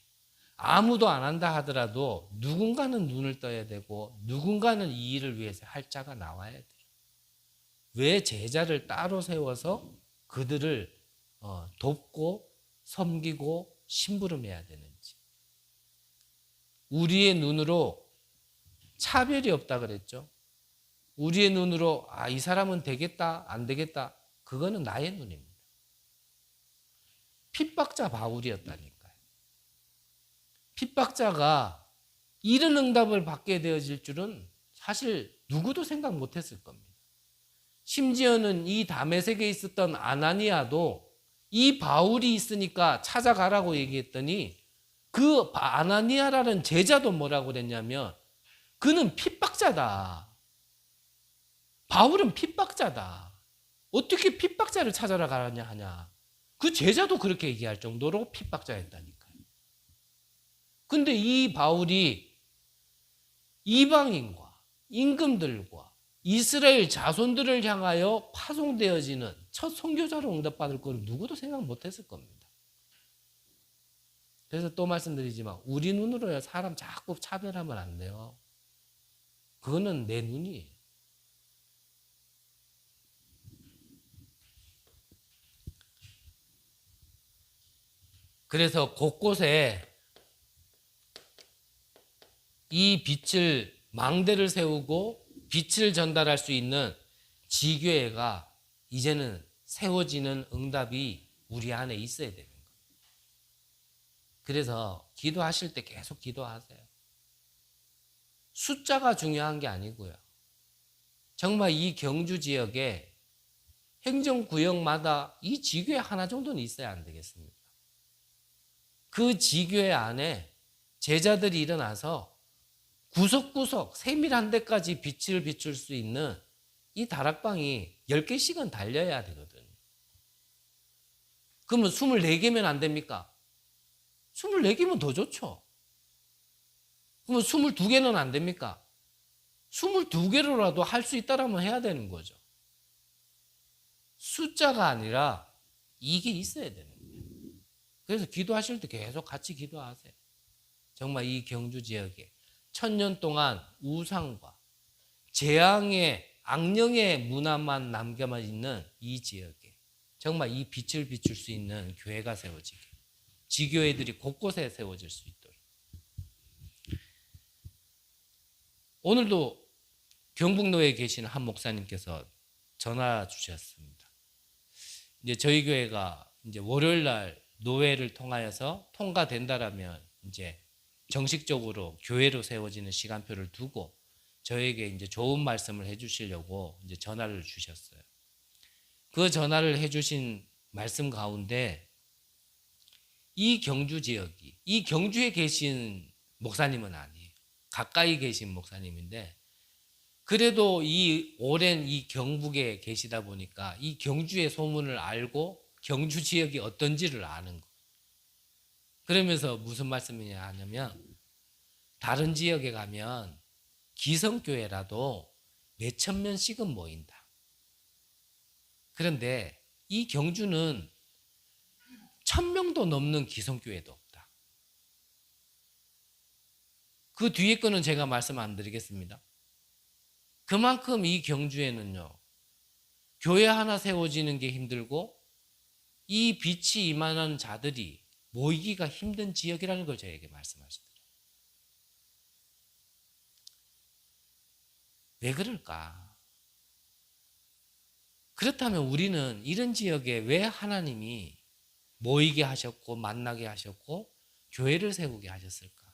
아무도 안 한다 하더라도 누군가는 눈을 떠야 되고 누군가는 이 일을 위해서 할 자가 나와야 돼요. 왜 제자를 따로 세워서 그들을 돕고 섬기고 심부름해야 되는지. 우리의 눈으로 차별이 없다 그랬죠. 우리의 눈으로 이 사람은 되겠다 안 되겠다 그거는 나의 눈입니다. 핍박자 바울이었다니까요. 핍박자가 이런 응답을 받게 되어질 줄은 사실 누구도 생각 못했을 겁니다. 심지어는 이 다메섹에 있었던 아나니아도 이 바울이 있으니까 찾아가라고 얘기했더니 그 아나니아라는 제자도 뭐라고 그랬냐면 그는 핍박자다. 바울은 핍박자다. 어떻게 핍박자를 찾아라 가냐 하냐. 그 제자도 그렇게 얘기할 정도로 핍박자였다니까요. 근데 이 바울이 이방인과 임금들과 이스라엘 자손들을 향하여 파송되어지는 첫 선교자로 응답받을 거를 누구도 생각 못했을 겁니다. 그래서 또 말씀드리지만 우리 눈으로 사람 자꾸 차별하면 안 돼요. 그거는 내 눈이에요. 그래서 곳곳에 이 빛을 망대를 세우고 빛을 전달할 수 있는 지교회가 이제는 세워지는 응답이 우리 안에 있어야 되는 거예요. 그래서 기도하실 때 계속 기도하세요. 숫자가 중요한 게 아니고요. 정말 이 경주 지역에 행정구역마다 이 지교회 하나 정도는 있어야 안 되겠습니까? 그 지교회 안에 제자들이 일어나서 구석구석 세밀한 데까지 빛을 비출 수 있는 이 다락방이 10개씩은 달려야 되거든. 그러면 24개면 안 됩니까? 24개면 더 좋죠. 그러면 22개는 안 됩니까? 22개로라도 할 수 있다라면 해야 되는 거죠. 숫자가 아니라 이게 있어야 되는 거예요. 그래서 기도하실 때 계속 같이 기도하세요. 정말 이 경주 지역에 1000년 동안 우상과 재앙의 악령의 문화만 남겨만 있는 이 지역에 정말 이 빛을 비출 수 있는 교회가 세워지게 지교회들이 곳곳에 세워질 수 있도록. 오늘도 경북로에 계시는 한 목사님께서 전화 주셨습니다. 이제 저희 교회가 이제 월요일 날 노회를 통하여서 통과된다라면 이제 정식적으로 교회로 세워지는 시간표를 두고 저에게 이제 좋은 말씀을 해주시려고 이제 전화를 주셨어요. 그 전화를 해주신 말씀 가운데 이 경주 지역이, 이 경주에 계신 목사님은 아니에요. 가까이 계신 목사님인데 그래도 이 오랜 이 경북에 계시다 보니까 이 경주의 소문을 알고 경주 지역이 어떤지를 아는 거. 그러면서 무슨 말씀이냐 하냐면 다른 지역에 가면 기성교회라도 몇천 명씩은 모인다. 그런데 이 경주는 1000명도 넘는 기성교회도 없다. 그 뒤에 거는 제가 말씀 안 드리겠습니다. 그만큼 이 경주에는요, 교회 하나 세워지는 게 힘들고 이 빛이 임하는 자들이 모이기가 힘든 지역이라는 걸 저에게 말씀하시더라고요. 왜 그럴까? 그렇다면 우리는 이런 지역에 왜 하나님이 모이게 하셨고 만나게 하셨고 교회를 세우게 하셨을까?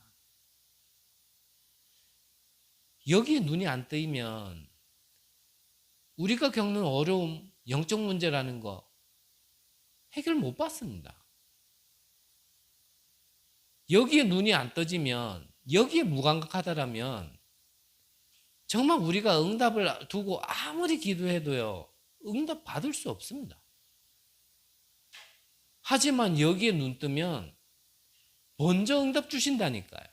여기에 눈이 안 뜨이면 우리가 겪는 어려움, 영적 문제라는 거 해결 못 받습니다. 여기에 눈이 안 떠지면, 여기에 무감각하다라면 정말 우리가 응답을 두고 아무리 기도해도요, 응답 받을 수 없습니다. 하지만 여기에 눈 뜨면 먼저 응답 주신다니까요.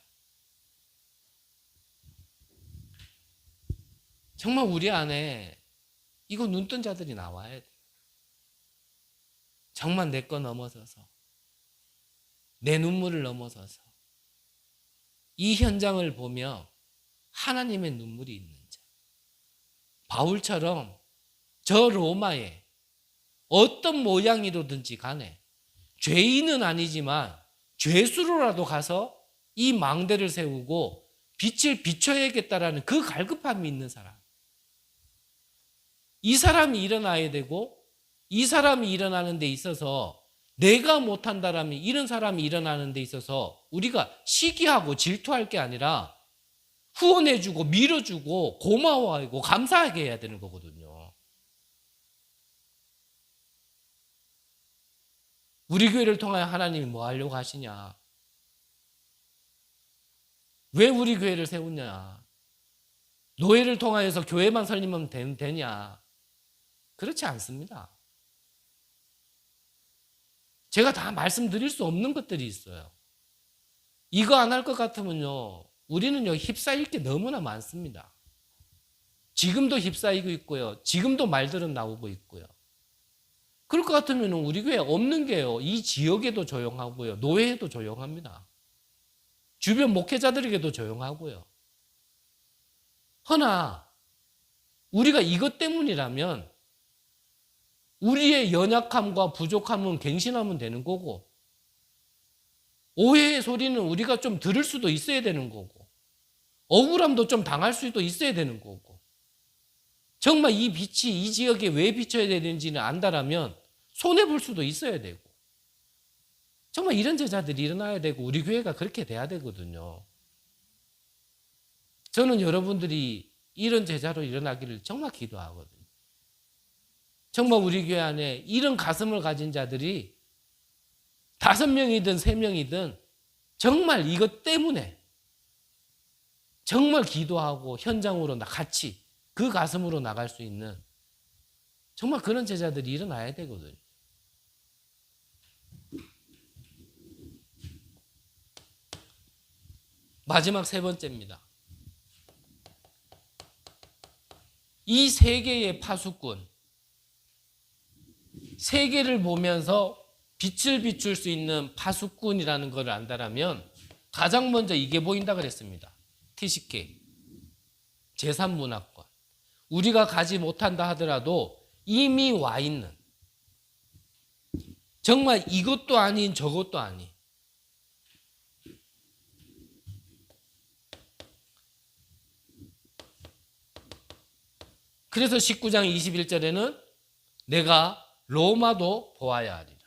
정말 우리 안에 이거 눈뜬 자들이 나와야 돼. 정말 내 거 넘어서서, 내 눈물을 넘어서서 이 현장을 보며 하나님의 눈물이 있는 자. 바울처럼 저 로마에 어떤 모양이로든지 간에 죄인은 아니지만 죄수로라도 가서 이 망대를 세우고 빛을 비춰야겠다라는 그 갈급함이 있는 사람. 이 사람이 일어나야 되고 이 사람이 일어나는 데 있어서 내가 못한다라면 이런 사람이 일어나는 데 있어서 우리가 시기하고 질투할 게 아니라 후원해주고 밀어주고 고마워하고 감사하게 해야 되는 거거든요. 우리 교회를 통하여 하나님이 뭐 하려고 하시냐? 왜 우리 교회를 세우냐? 노예를 통하여서 교회만 설리면 되냐? 그렇지 않습니다. 제가 다 말씀드릴 수 없는 것들이 있어요. 이거 안 할 것 같으면요, 우리는요, 휩싸일 게 너무나 많습니다. 지금도 휩싸이고 있고요. 지금도 말들은 나오고 있고요. 그럴 것 같으면 우리 교회 없는 게요, 이 지역에도 조용하고요. 노예에도 조용합니다. 주변 목회자들에게도 조용하고요. 허나 우리가 이것 때문이라면 우리의 연약함과 부족함은 갱신하면 되는 거고 오해의 소리는 우리가 좀 들을 수도 있어야 되는 거고 억울함도 좀 당할 수도 있어야 되는 거고 정말 이 빛이 이 지역에 왜 비춰야 되는지는 안다라면 손해볼 수도 있어야 되고 정말 이런 제자들이 일어나야 되고 우리 교회가 그렇게 돼야 되거든요. 저는 여러분들이 이런 제자로 일어나기를 정말 기도하거든요. 정말 우리 교회 안에 이런 가슴을 가진 자들이 5명이든 3명이든 정말 이것 때문에 정말 기도하고 현장으로 같이 그 가슴으로 나갈 수 있는 정말 그런 제자들이 일어나야 되거든요. 마지막 3번째입니다. 이 세계의 파수꾼, 세계를 보면서 빛을 비출 수 있는 파수꾼이라는 걸 안다라면 가장 먼저 이게 보인다 그랬습니다. TCK, 제3문화권. 우리가 가지 못한다 하더라도 이미 와 있는 정말 이것도 아닌 저것도 아닌 그래서 19장 21절에는 내가 로마도 보아야 하리라.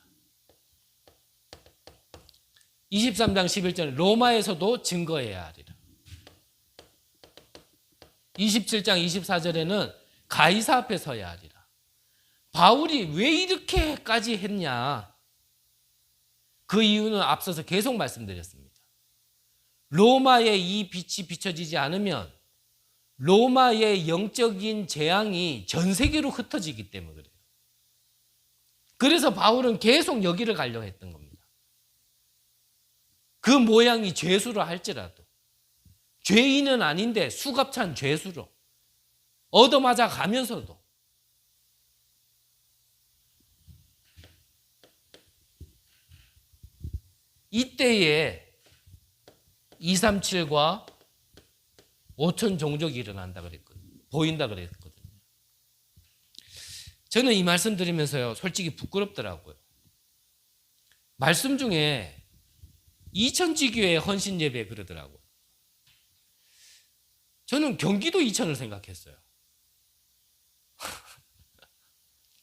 23장 11절에 로마에서도 증거해야 하리라. 27장 24절에는 가이사 앞에 서야 하리라. 바울이 왜 이렇게까지 했냐? 그 이유는 앞서서 계속 말씀드렸습니다. 로마의 이 빛이 비춰지지 않으면 로마의 영적인 재앙이 전 세계로 흩어지기 때문에 그래요. 그래서 바울은 계속 여기를 가려고 했던 겁니다. 그 모양이 죄수로 할지라도 죄인은 아닌데 수갑찬 죄수로 얻어맞아 가면서도 이때에 237과 5천 종족이 일어난다 그랬거든요. 보인다 그랬거든요. 저는 이 말씀 드리면서요, 솔직히 부끄럽더라고요. 말씀 중에 이천지교회 헌신 예배 그러더라고요. 저는 경기도 이천을 생각했어요.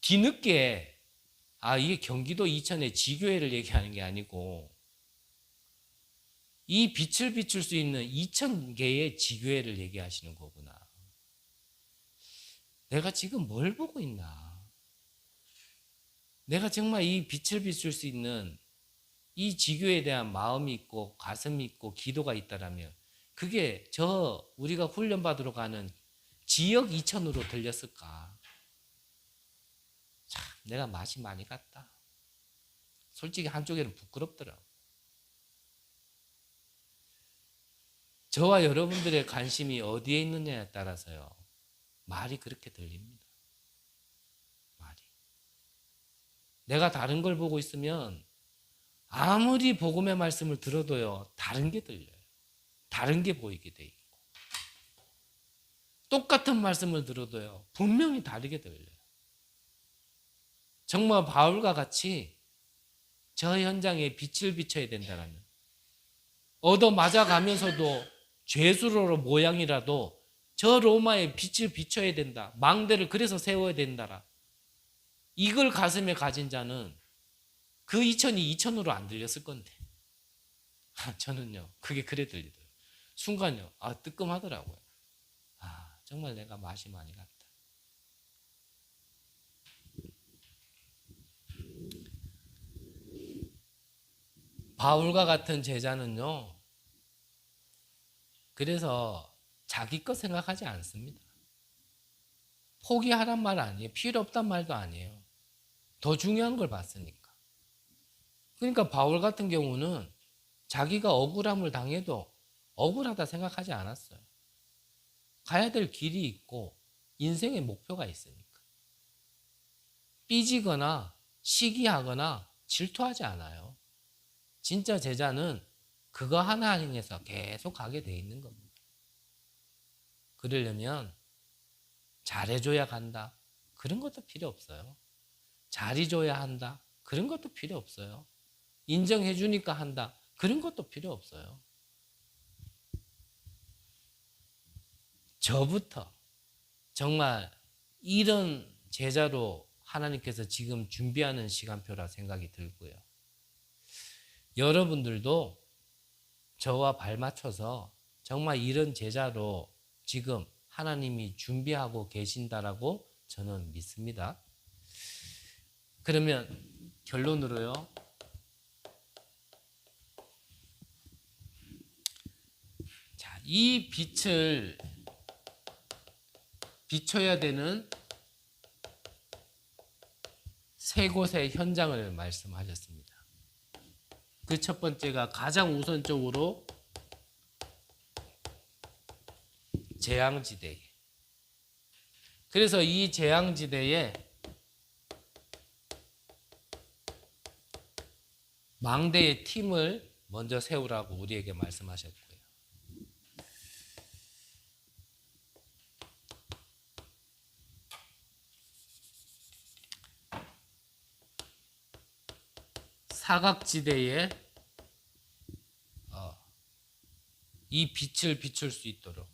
뒤늦게 이게 경기도 이천의 지교회를 얘기하는 게 아니고 이 빛을 비출 수 있는 2,000개의 지교회를 얘기하시는 거구나. 내가 지금 뭘 보고 있나? 내가 정말 이 빛을 비출 수 있는 이 지교회에 대한 마음이 있고 가슴이 있고 기도가 있다라면 그게 우리가 훈련받으러 가는 지역 2천으로 들렸을까? 참 내가 맛이 많이 갔다. 솔직히 한쪽에는 부끄럽더라고. 저와 여러분들의 관심이 어디에 있느냐에 따라서요, 말이 그렇게 들립니다. 말이. 내가 다른 걸 보고 있으면 아무리 복음의 말씀을 들어도요, 다른 게 들려요. 다른 게 보이게 돼 있고. 똑같은 말씀을 들어도요, 분명히 다르게 들려요. 정말 바울과 같이 저 현장에 빛을 비춰야 된다라면, 얻어맞아가면서도 죄수로 모양이라도 저 로마에 빛을 비춰야 된다. 망대를 그래서 세워야 된다라. 이걸 가슴에 가진 자는 그 2천이 2천으로 안 들렸을 건데. 저는요, 그게 그래 들리더라고요. 순간요, 뜨끔하더라고요. 정말 내가 맛이 많이 갔다. 바울과 같은 제자는요, 그래서 자기 것 생각하지 않습니다. 포기하란 말 아니에요. 필요 없단 말도 아니에요. 더 중요한 걸 봤으니까. 그러니까 바울 같은 경우는 자기가 억울함을 당해도 억울하다 생각하지 않았어요. 가야 될 길이 있고 인생의 목표가 있으니까. 삐지거나 시기하거나 질투하지 않아요. 진짜 제자는 그거 하나 향해서 계속 가게 돼 있는 겁니다. 그러려면 잘해줘야 간다. 그런 것도 필요 없어요. 잘해줘야 한다. 그런 것도 필요 없어요. 인정해주니까 한다. 그런 것도 필요 없어요. 저부터 정말 이런 제자로 하나님께서 지금 준비하는 시간표라 생각이 들고요. 여러분들도 저와 발맞춰서 정말 이런 제자로 지금 하나님이 준비하고 계신다라고 저는 믿습니다. 그러면 결론으로요. 자, 이 빛을 비춰야 되는 세 곳의 현장을 말씀하셨습니다. 그 첫 번째가 가장 우선적으로 재앙지대. 그래서 이 재앙지대에 망대의 팀을 먼저 세우라고 우리에게 말씀하셨고요. 사각지대에 이 빛을 비출 수 있도록,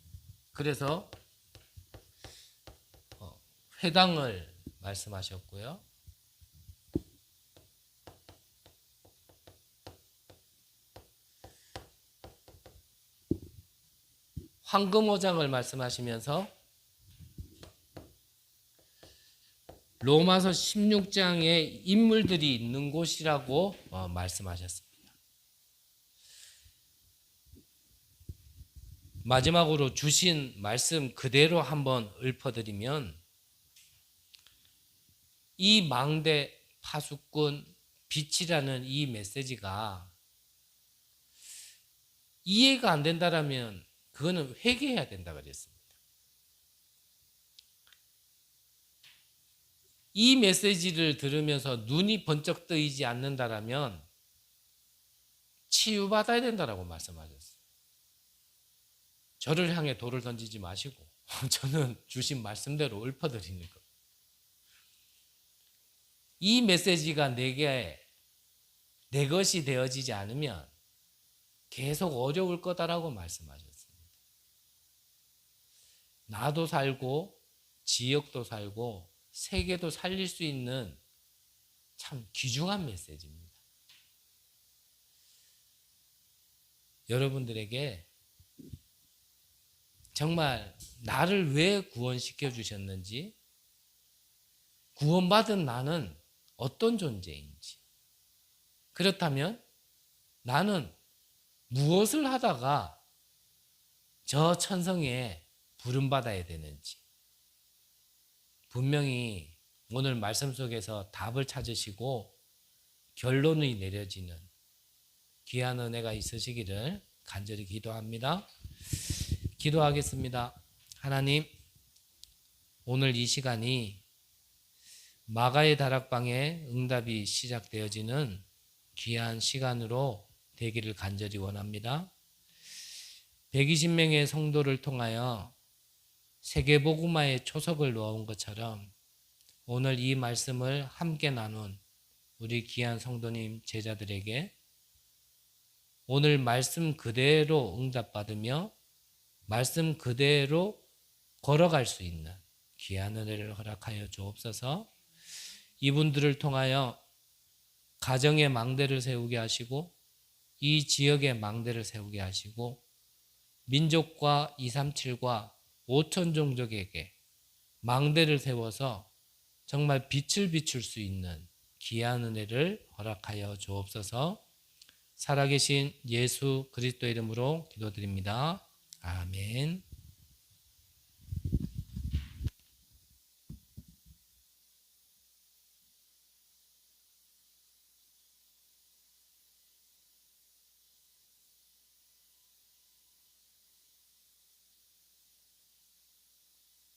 그래서 회당을 말씀하셨고요. 황금오장을 말씀하시면서 로마서 16장에 인물들이 있는 곳이라고 말씀하셨습니다. 마지막으로 주신 말씀 그대로 한번 읊어드리면 이 망대 파수꾼 빛이라는 이 메시지가 이해가 안 된다라면 그거는 회개해야 된다 그랬습니다. 이 메시지를 들으면서 눈이 번쩍 뜨이지 않는다라면 치유받아야 된다라고 말씀하셨어요. 저를 향해 돌을 던지지 마시고 저는 주신 말씀대로 읊어드리는 것. 이 메시지가 내게 내 것이 되어지지 않으면 계속 어려울 거다라고 말씀하셨습니다. 나도 살고 지역도 살고 세계도 살릴 수 있는 참 귀중한 메시지입니다. 여러분들에게 정말 나를 왜 구원시켜 주셨는지, 구원받은 나는 어떤 존재인지, 그렇다면 나는 무엇을 하다가 저 천성에 부름받아야 되는지, 분명히 오늘 말씀 속에서 답을 찾으시고 결론이 내려지는 귀한 은혜가 있으시기를 간절히 기도합니다. 기도하겠습니다. 하나님, 오늘 이 시간이 마가의 다락방에 응답이 시작되어지는 귀한 시간으로 되기를 간절히 원합니다. 120명의 성도를 통하여 세계복음화의 초석을 놓은 것처럼 오늘 이 말씀을 함께 나눈 우리 귀한 성도님 제자들에게 오늘 말씀 그대로 응답받으며 말씀 그대로 걸어갈 수 있는 귀한 은혜를 허락하여 주옵소서. 이분들을 통하여 가정의 망대를 세우게 하시고 이 지역의 망대를 세우게 하시고 민족과 237과 5천 종족에게 망대를 세워서 정말 빛을 비출 수 있는 귀한 은혜를 허락하여 주옵소서. 살아계신 예수 그리스도 이름으로 기도드립니다. 아멘.